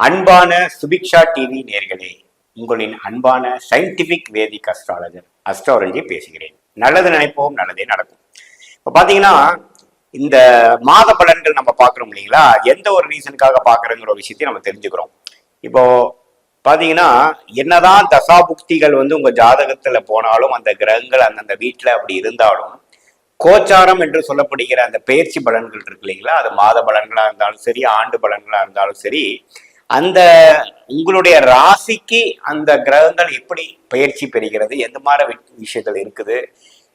அன்பான சுபிக்ஷா டிவி நேர்களே, உங்களின் அன்பான சயின்டிபிக் வேதிக் அஸ்ட்ராலஜி பேசுகிறேன். நல்லது நினைப்போம், நல்லதே நடக்கும். இப்போ பார்த்தீங்கன்னா, இந்த மாத பலன்கள் நம்ம பார்க்குறோம் இல்லைங்களா, எந்த ஒரு ரீசனுக்காக பார்க்குறோங்கிற ஒரு விஷயத்தையும் நம்ம தெரிஞ்சுக்கிறோம். இப்போ பார்த்தீங்கன்னா, என்னதான் தசாபுக்திகள் உங்க ஜாதகத்துல போனாலும், அந்த கிரகங்கள் அந்தந்த வீட்டில் அப்படி இருந்தாலும், கோச்சாரம் என்று சொல்லப்படுகிற அந்த பயிற்சி பலன்கள் இருக்கு இல்லைங்களா, அது மாத பலன்களா இருந்தாலும் சரி, ஆண்டு பலன்களா இருந்தாலும் சரி, அந்த உங்களுடைய ராசிக்கு அந்த கிரகங்கள் எப்படி பயிற்சி பெறுகிறது, எந்த மாதிரி விஷயங்கள் இருக்குது,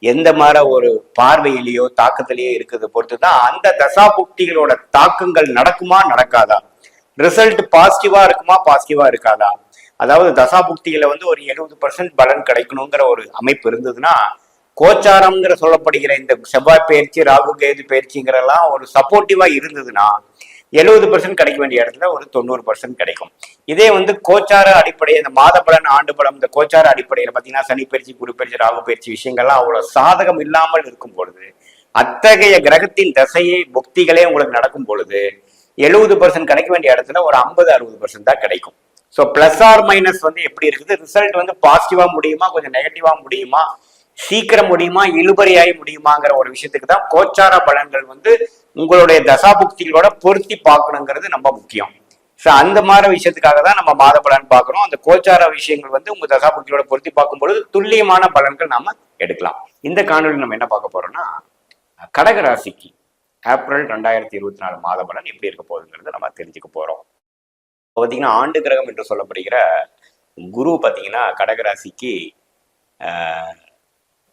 எந்த மாதிரி ஒரு பார்வையிலேயோ தாக்கத்திலேயோ இருக்குது பொறுத்துதான் அந்த தசாபுக்திகளோட தாக்கங்கள் நடக்குமா நடக்காதா, ரிசல்ட் பாசிட்டிவா இருக்குமா பாசிட்டிவா இருக்காதா. அதாவது தசாபுக்திகளை ஒரு 70% பலன் கிடைக்கணுங்கிற ஒரு அமைப்பு இருந்ததுன்னா, கோச்சாரம்ங்கிற சொல்லப்படுகிற இந்த செவ்வாய் பயிற்சி, ராகு கேது பயிற்சிங்கிறலாம் ஒரு சப்போர்ட்டிவா இருந்ததுன்னா 70% கிடைக்க வேண்டிய இடத்துல ஒரு 90% கிடைக்கும். இதே கோச்சார அடிப்படை, இந்த மாத பலன், ஆண்டு பலம், இந்த கோச்சார அடிப்படையில பாத்தீங்கன்னா சனி பயிற்சி, குரு பயிற்சி, ராகு பயிற்சி விஷயங்கள்லாம் அவ்வளவு சாதகம் இல்லாமல் இருக்கும் பொழுது, அத்தகைய கிரகத்தின் தசையை புக்திகளே உங்களுக்கு நடக்கும் பொழுது 70% கிடைக்க வேண்டிய இடத்துல ஒரு 50-60% தான் கிடைக்கும். ஸோ பிளஸ் ஆர் மைனஸ் எப்படி இருக்குது, ரிசல்ட் பாசிட்டிவா முடியுமா, கொஞ்சம் நெகட்டிவா முடியுமா, சீக்கிரம் முடியுமா, இழுபறியாகி முடியுமாங்கிற ஒரு விஷயத்துக்கு தான் கோச்சார பலன்கள் உங்களுடைய தசாபுக்திகளோட பொருத்தி பார்க்கணுங்கிறது ரொம்ப முக்கியம். ஸோ அந்த மாதிரி விஷயத்துக்காக தான் நம்ம மாத பலன் பார்க்குறோம். அந்த கோச்சார விஷயங்கள் உங்க தசாபுக்திகளோட பொருத்தி பார்க்கும்பொழுது துல்லியமான பலன்கள் நாம எடுக்கலாம். இந்த காணொலி நம்ம என்ன பார்க்க போறோம்னா, கடகராசிக்கு ஏப்ரல் 2024 மாத பலன் எப்படி இருக்க போகுதுங்கிறது நம்ம தெரிஞ்சுக்க போறோம். பார்த்தீங்கன்னா, ஆண்டு கிரகம் என்று சொல்லப்படுகிற குரு பார்த்தீங்கன்னா கடகராசிக்கு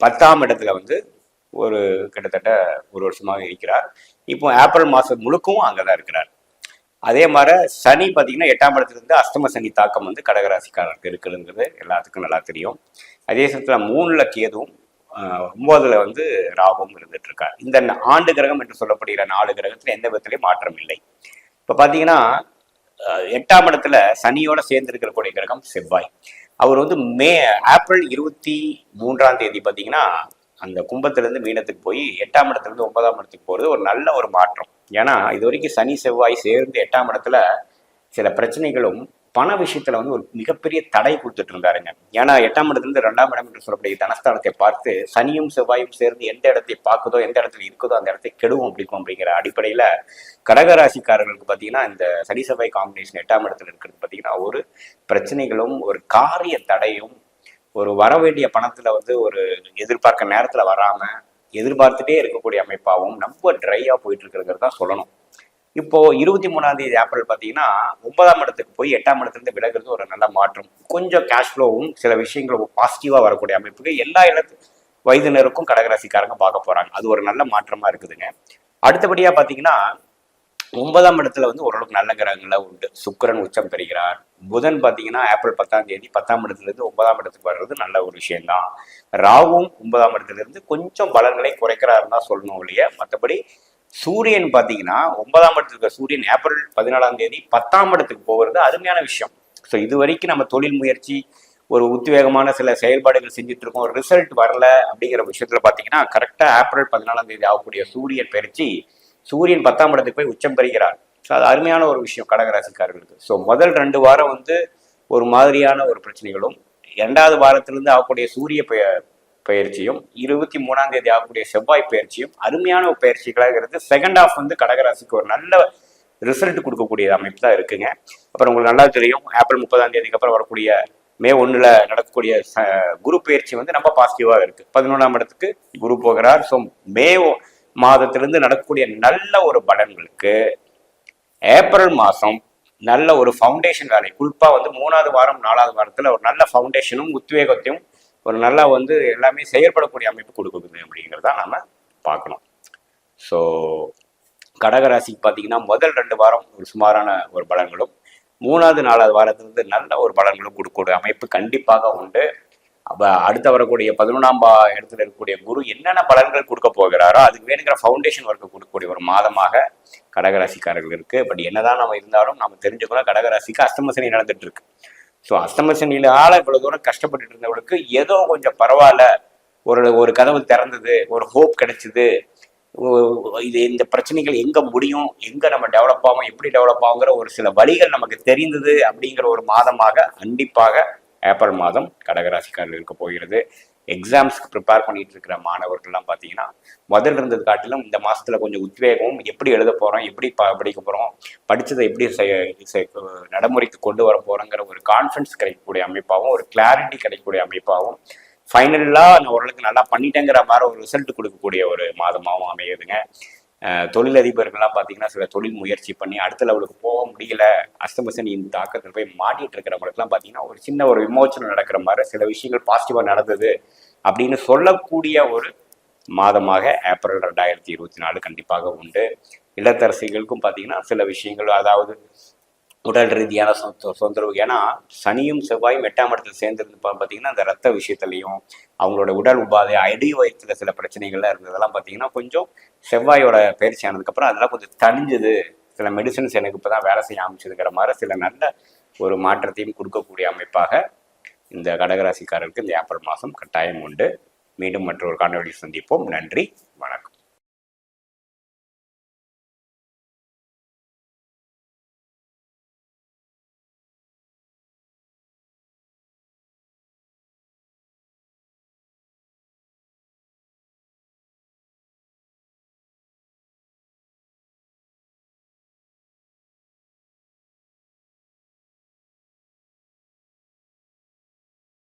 10ஆம் இடத்துல ஒரு கிட்டத்தட்ட ஒரு வருஷமாக இருக்கிறார். இப்போ ஏப்ரல் மாதம் முழுக்கவும் அங்கதான் இருக்கிறார். அதே மாதிரி சனி பார்த்தீங்கன்னா 8ஆம் இடத்துல இருந்து அஷ்டம சனி தாக்கம் கடகராசிக்காரருக்கு இருக்குதுங்கிறது எல்லாத்துக்கும் நல்லா தெரியும். அதே சமயத்தில் 3ல் கேதுவும் 9ல் ராகுவும் இருந்துட்டு இருக்கார். இந்த ஆண்டு கிரகம் என்று சொல்லப்படுகிற 4 கிரகத்துல எந்த விதத்திலையும் மாற்றம் இல்லை. இப்போ பார்த்தீங்கன்னா 8ஆம் இடத்துல சனியோட சேர்ந்து இருக்கக்கூடிய கிரகம் செவ்வாய். அவர் ஏப்ரல் 23ஆம் தேதி பார்த்தீங்கன்னா அந்த கும்பத்திலிருந்து மீனத்துக்கு போய் 8ஆம் இடத்துல 9ஆம் இடத்துக்கு போறது ஒரு நல்ல ஒரு மாற்றம். ஏன்னா இது வரைக்கும் சனி செவ்வாய் சேர்ந்து 8ஆம் இடத்துல சில பிரச்சனைகளும் பண விஷயத்துல ஒரு மிகப்பெரிய தடை கொடுத்துட்டு இருந்தாருங்க. ஏன்னா 8ஆம் இடத்துல 2ஆம் இடம் என்று சொல்லக்கூடிய தனஸ்தானத்தை பார்த்து சனியும் செவ்வாயும் சேர்ந்து எந்த இடத்தை பார்க்குதோ, எந்த இடத்துல இருக்குதோ அந்த இடத்தை கெடுவோம் பிடிக்கும் அப்படிங்கிற அடிப்படையில கடகராசிக்காரர்களுக்கு பார்த்தீங்கன்னா இந்த சனி செவ்வாய் காம்பினேஷன் 8ஆம் இடத்துல இருக்கிறது பார்த்தீங்கன்னா ஒரு பிரச்சனைகளும் ஒரு காரிய தடையும், ஒரு வர வேண்டிய பணத்துல ஒரு எதிர்பார்க்க நேரத்துல வராம எதிர்பார்த்துட்டே இருக்கக்கூடிய அமைப்பாகவும் ரொம்ப ட்ரையா போயிட்டு இருக்கிறது தான் சொல்லணும். இப்போ 23ஆம் தேதி ஏப்ரல் பார்த்தீங்கன்னா 9ஆம் இடத்துக்கு போய் 8ஆம் இடத்துல விலகிறது ஒரு நல்ல மாற்றம். கொஞ்சம் கேஷ் ஃப்ளோவும் சில விஷயங்களும் பாசிட்டிவா வரக்கூடிய அமைப்புக்கு எல்லா வயதினருக்கும் கடகராசிக்காரங்க பார்க்க போறாங்க. அது ஒரு நல்ல மாற்றமா இருக்குதுங்க. அடுத்தபடியா பார்த்தீங்கன்னா 9ஆம் இடத்துல ஓரளவுக்கு நல்ல கிரகங்கள்லாம் உண்டு. சுக்கிரன் உச்சம் பெறுகிறார். புதன் பார்த்தீங்கன்னா ஏப்ரல் 10ஆம் தேதி 10ஆம் இடத்துல இருந்து 9ஆம் இடத்துக்கு வர்றது நல்ல ஒரு விஷயம்தான். ராகுவும் 9ஆம் இடத்துல இருந்து கொஞ்சம் பலன்களை குறைக்கிறாருன்னு தான் சொல்லணும் இல்லையா. மற்றபடி சூரியன் பார்த்தீங்கன்னா 9ஆம் இடத்துக்கு சூரியன் ஏப்ரல் 14ஆம் தேதி 10ஆம் இடத்துக்கு போகிறது அருமையான விஷயம். ஸோ இது வரைக்கும் நம்ம தொழில் முயற்சி, ஒரு உத்வேகமான சில செயல்பாடுகள் செஞ்சுட்டு இருக்கோம், ரிசல்ட் வரல அப்படிங்கிற விஷயத்துல பார்த்தீங்கன்னா கரெக்டாக ஏப்ரல் 14ஆம் தேதி ஆகக்கூடிய சூரியன் பயிற்சி, சூரியன் 10ஆம் இடத்துக்கு போய் உச்சம் பெறுகிறார். ஸோ அது அருமையான ஒரு விஷயம் கடகராசிக்காரர்களுக்கு. ஸோ முதல் 2 வாரம் ஒரு மாதிரியான ஒரு பிரச்சனைகளும், 2வது வாரத்திலிருந்து ஆகக்கூடிய சூரிய பயிற்சியும் 23ஆம் தேதி ஆகக்கூடிய செவ்வாய் பயிற்சியும் அருமையான ஒரு பயிற்சிகளாக இருந்து செகண்ட் ஹாஃப் கடகராசிக்கு ஒரு நல்ல ரிசல்ட் கொடுக்கக்கூடிய அமைப்பு தான் இருக்குங்க. அப்புறம் உங்களுக்கு நல்லா தெரியும், ஏப்ரல் 30ஆம் தேதிக்கு அப்புறம் வரக்கூடிய மே 1ல் நடக்கக்கூடிய குரு பயிற்சி ரொம்ப பாசிட்டிவாக இருக்கு. 11ஆம் இடத்துக்கு குரு போகிறார். ஸோ மே மாதத்திலிருந்து நடக்கக்கூடிய நல்ல ஒரு பலன்களுக்கு ஏப்ரல் மாதம் நல்ல ஒரு ஃபவுண்டேஷன் வேலை, குறிப்பா 3வது வாரம் 4வது வாரத்துல ஒரு நல்ல ஃபவுண்டேஷனும் உத்வேகத்தையும் ஒரு நல்லா எல்லாமே செயல்படக்கூடிய அமைப்பு கொடுக்குது அப்படிங்கிறத நாம பார்க்கணும். ஸோ கடகராசிக்கு பார்த்தீங்கன்னா முதல் 2 வாரம் ஒரு சுமாரான ஒரு பலன்களும், 3வது 4வது வாரத்திலிருந்து நல்ல ஒரு பலன்களும் கொடுக்கக்கூடிய அமைப்பு கண்டிப்பாக உண்டு. அப்ப அடுத்த வரக்கூடிய 11ஆம் இடத்துல இருக்கக்கூடிய குரு என்னென்ன பலன்கள் கொடுக்க போகிறாரோ அதுக்கு வேணுங்கிற ஃபவுண்டேஷன் ஒர்க்கு கொடுக்கக்கூடிய ஒரு மாதமாக கடகராசிக்காரர்கள் இருக்கு. பட் என்னதான் நம்ம இருந்தாலும் நம்ம தெரிஞ்சுக்கணும், கடகராசிக்கு அஷ்டம சனி நடந்துட்டு இருக்கு. ஸோ அஷ்டம சனியினால இவ்வளவு தூரம் கஷ்டப்பட்டு இருந்தவங்களுக்கு ஏதோ கொஞ்சம் பரவாயில்ல, ஒரு கதவு திறந்தது, ஒரு ஹோப் கிடைச்சிது, இது இந்த பிரச்சனைகள் எங்க முடியும், எங்க நம்ம டெவலப் ஆகும், எப்படி டெவலப் ஆகுங்கிற ஒரு சில வழிகள் நமக்கு தெரிந்தது அப்படிங்கிற ஒரு மாதமாக கண்டிப்பாக ஏப்ரல் மாதம் கடகராசிக்காரர்கள் இருக்க போகிறது. எக்ஸாம்ஸ்க்கு ப்ரிப்பேர் பண்ணிட்டு இருக்கிற மாணவர்கள்லாம் பார்த்தீங்கன்னா முதல்ல இருந்தது காட்டிலும் இந்த மாதத்தில் கொஞ்சம் உத்வேகம், எப்படி எழுத போகிறோம், எப்படி படிக்க போகிறோம், படித்ததை எப்படி நடைமுறைக்கு கொண்டு வர போகிறோங்கிற ஒரு கான்ஃபிடன்ஸ் கிடைக்கக்கூடிய அமைப்பாகவும், ஒரு கிளாரிட்டி கிடைக்கக்கூடிய அமைப்பாகவும், ஃபைனலாக நான் ஓரளவுக்கு நல்லா பண்ணிட்டேங்கிற மாதிரி ஒரு ரிசல்ட் கொடுக்கக்கூடிய ஒரு மாதமாகவும் அமையுதுங்க. தொழிலதிபர்கள்லாம் பார்த்தீங்கன்னா சில தொழில் முயற்சி பண்ணி அடுத்த லெவலுக்கு போக முடியல, அஷ்டமசனி இந்த தாக்கத்தில் போய் மாட்டிட்டு இருக்கிறவங்களுக்குலாம் பார்த்தீங்கன்னா ஒரு சின்ன ஒரு விமோச்சனம் நடக்கிற மாதிரி சில விஷயங்கள் பாசிட்டிவாக நடந்தது அப்படின்னு சொல்லக்கூடிய ஒரு மாதமாக ஏப்ரல் 2024 கண்டிப்பாக உண்டு. இல்லத்தரசிகளுக்கும் பார்த்தீங்கன்னா சில விஷயங்கள், அதாவது உடல் ரீதியான தொந்தரவு, ஏன்னா சனியும் செவ்வாயும் 8ஆம் இடத்துல சேர்ந்துருந்து பார்த்தீங்கன்னா அந்த ரத்த விஷயத்துலையும் அவங்களோட உடல் உபாதை அடி வயிற்றுல சில பிரச்சனைகள்லாம் இருந்ததெல்லாம் பார்த்தீங்கன்னா கொஞ்சம் செவ்வாயோட பயிற்சி ஆனதுக்கப்புறம் அதெல்லாம் கொஞ்சம் தணிஞ்சது. சில மெடிசன்ஸ் எனக்கு இப்போ தான் வேலை செய்ய ஆரம்பிச்சதுங்கிற மாதிரி சில நல்ல ஒரு மாற்றத்தையும் கொடுக்கக்கூடிய அமைப்பாக இந்த கடகராசிக்காரருக்கு இந்த ஏப்ரல் மாதம் கட்டாயம் உண்டு. மீண்டும் மற்றொரு காணொலியில் சந்திப்போம். நன்றி, வணக்கம்.